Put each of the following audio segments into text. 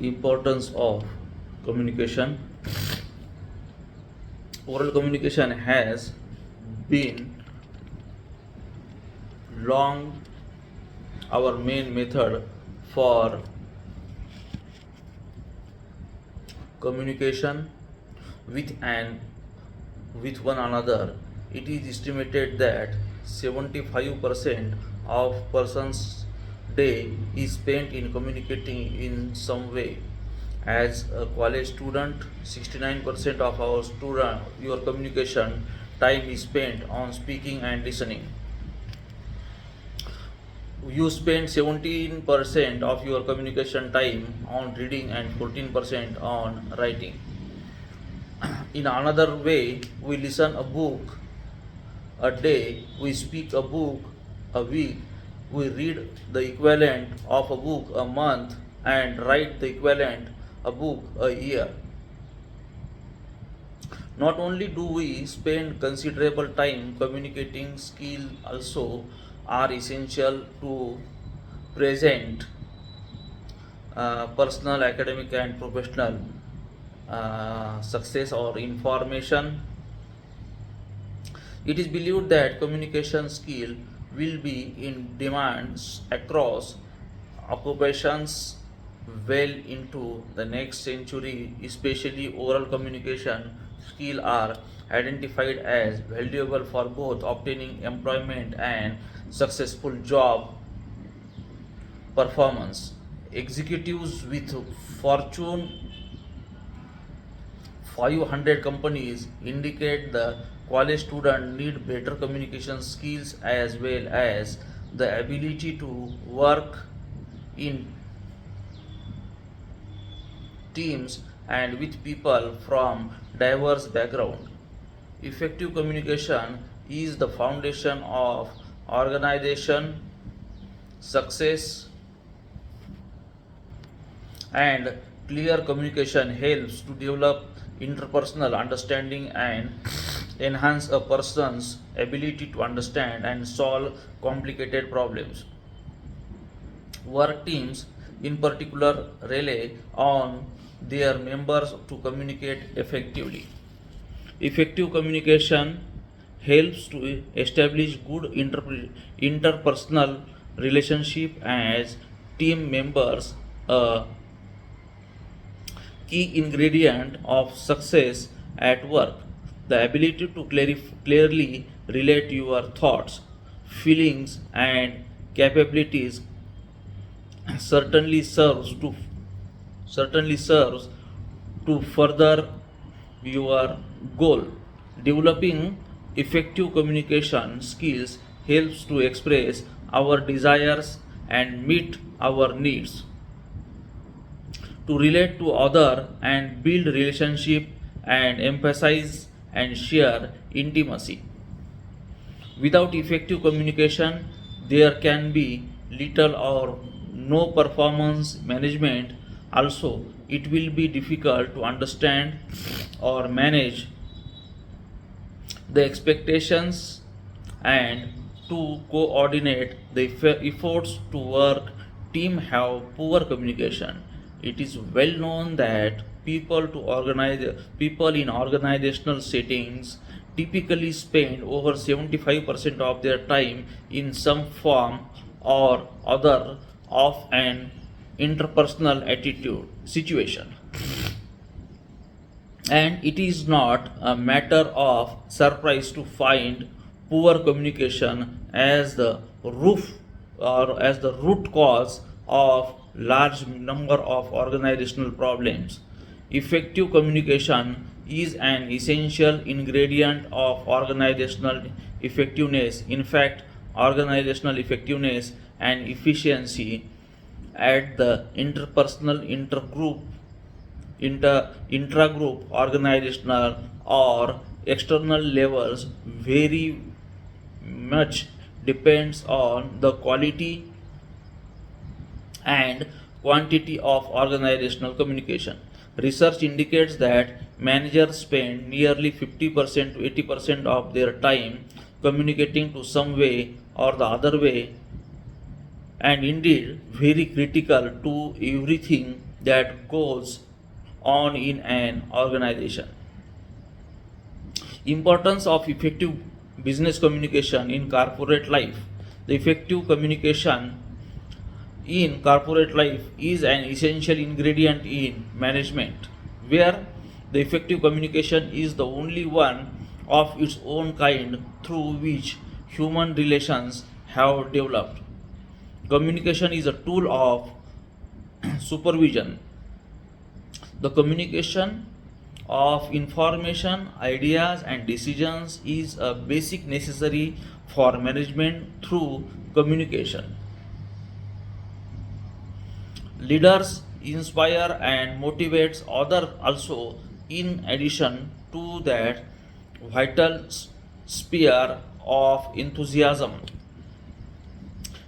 Importance of communication. Oral communication has been long our main method for communication with with one another. It is estimated that 75% of person's day is spent in communicating in some way. As a college student, 69% of our student your communication time is spent on speaking and listening. You spend 17% of your communication time on reading and 14% on writing. In another way, we listen a book a day, we speak a book a week, we read the equivalent of a book a month, and write the equivalent a book a year. Not only do we spend considerable time communicating, skill also are essential to present personal, academic, and professional success or information. It is believed that communication skill will be in demand across occupations well into the next century, especially oral communication skill are identified as valuable for both obtaining employment and successful job performance. Executives with Fortune 500 companies indicate the college student need better communication skills as well as the ability to work in teams and with people from diverse background. Effective communication is the foundation of organization success, and clear communication helps to develop interpersonal understanding and enhance a person's ability to understand and solve complicated problems. Work teams, in particular, rely on their members to communicate effectively. Effective communication helps to establish good interpersonal relationship as team members. A key ingredient of success at work. The ability to clearly relate your thoughts, feelings, and capabilities certainly serves to certainly serves to further your goal. Developing effective communication skills helps to express our desires and meet our needs, to relate to other and build relationship and emphasize and share intimacy. Without effective communication, there can be little or no performance management. Also, it will be difficult to understand or manage the expectations and to coordinate the efforts to work. Team have poor communication. It is well known that people in organizational settings typically spend over 75% of their time in some form or other of an interpersonal attitude situation. And it is not a matter of surprise to find poor communication as the roof or as the root cause of large number of organizational problems. Effective communication is an essential ingredient of organizational effectiveness. In fact, organizational effectiveness and efficiency at the interpersonal, intragroup, organizational, or external levels very much depends on the quality and quantity of organizational communication. Research indicates that managers spend nearly 50% to 80% of their time communicating to some way or the other way, and indeed very critical to everything that goes on in an organization. Importance of effective business communication in corporate life. The effective communication in corporate life is an essential ingredient in management, where the effective communication is the only one of its own kind through which human relations have developed. Communication is a tool of supervision. The communication of information, ideas, and decisions is a basic necessary for management through communication. Leaders inspire and motivates others also. In addition to that vital sphere of enthusiasm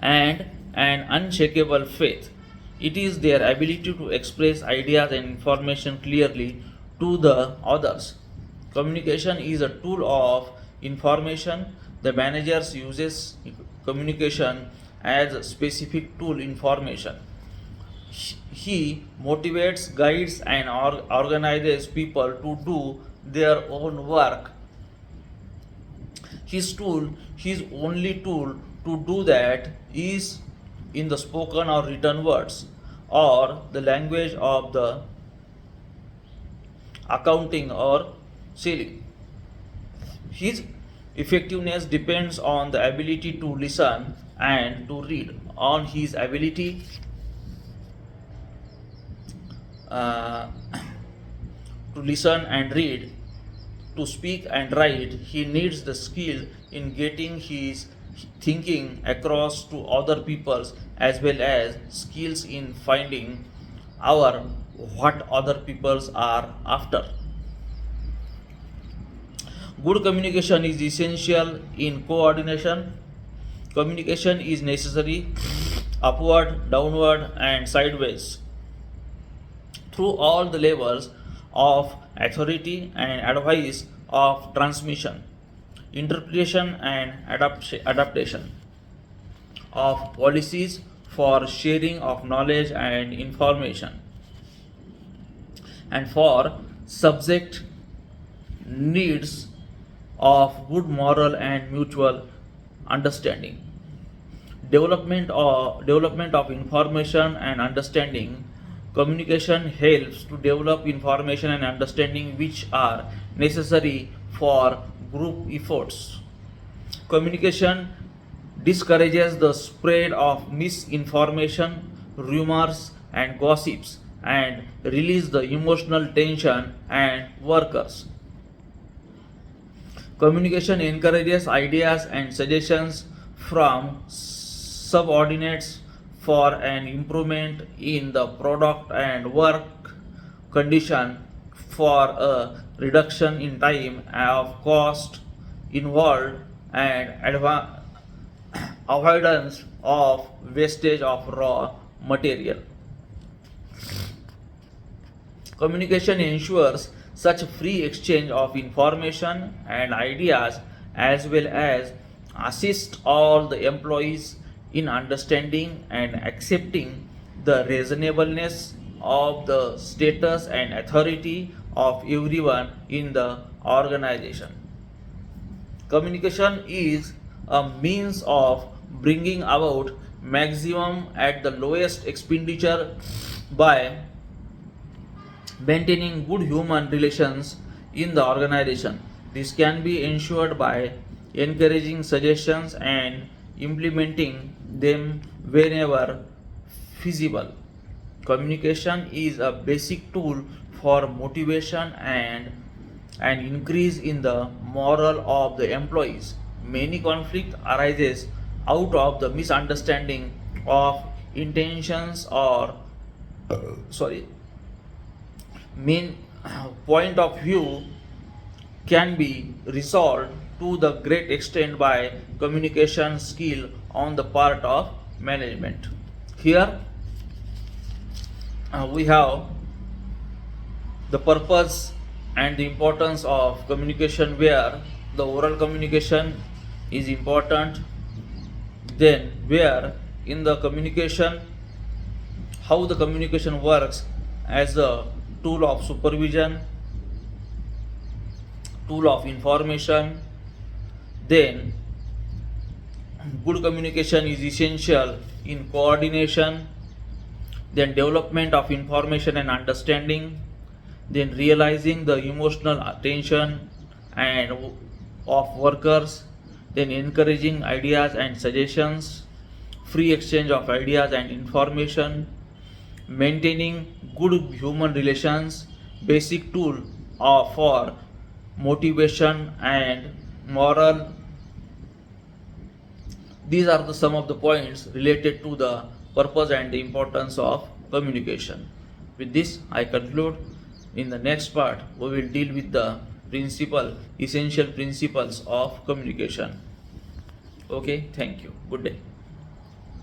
and an unshakable faith, it is their ability to express ideas and information clearly to the others. Communication is a tool of information. The manager uses communication as a specific tool information. He motivates, guides, and organizes people to do their own work. His only tool to do that is in the spoken or written words or the language of the accounting or selling. His effectiveness depends on the ability to listen and to read, on his ability uh, to listen and read, to speak and write. He needs the skill in getting his thinking across to other peoples, as well as skills in finding our what other peoples are after. Good communication is essential in coordination. Communication is necessary upward, downward, and sideways through all the levels of authority and advice of transmission, interpretation, and adaptation of policies for sharing of knowledge and information, and for subject needs of good moral and mutual understanding. Development of information and understanding. Communication helps to develop information and understanding which are necessary for group efforts. Communication discourages the spread of misinformation, rumors, and gossips, and release the emotional tension and workers. Communication encourages ideas and suggestions from subordinates for an improvement in the product and work condition, for a reduction in time of cost involved, and avoidance of wastage of raw material. Communication ensures such free exchange of information and ideas, as well as assist all the employees in understanding and accepting the reasonableness of the status and authority of everyone in the organization. Communication is a means of bringing about maximum at the lowest expenditure by maintaining good human relations in the organization. This can be ensured by encouraging suggestions and implementing them whenever feasible. Communication is a basic tool for motivation and an increase in the morale of the employees. Many conflict arises out of the misunderstanding of intentions or sorry main point of view can be resolved to the great extent by communication skill on the part of management. Here we have the purpose and the importance of communication, where the oral communication is important, then where in the communication, how the communication works, as a tool of supervision, tool of information. Then good communication is essential in coordination, then development of information and understanding, then realizing the emotional attention and of workers, then encouraging ideas and suggestions, free exchange of ideas and information, maintaining good human relations, basic tool for motivation and moral. These are some of the points related to the purpose and the importance of communication. With this, I conclude. In the next part, we will deal with the essential principles of communication. Okay, thank you. Good day.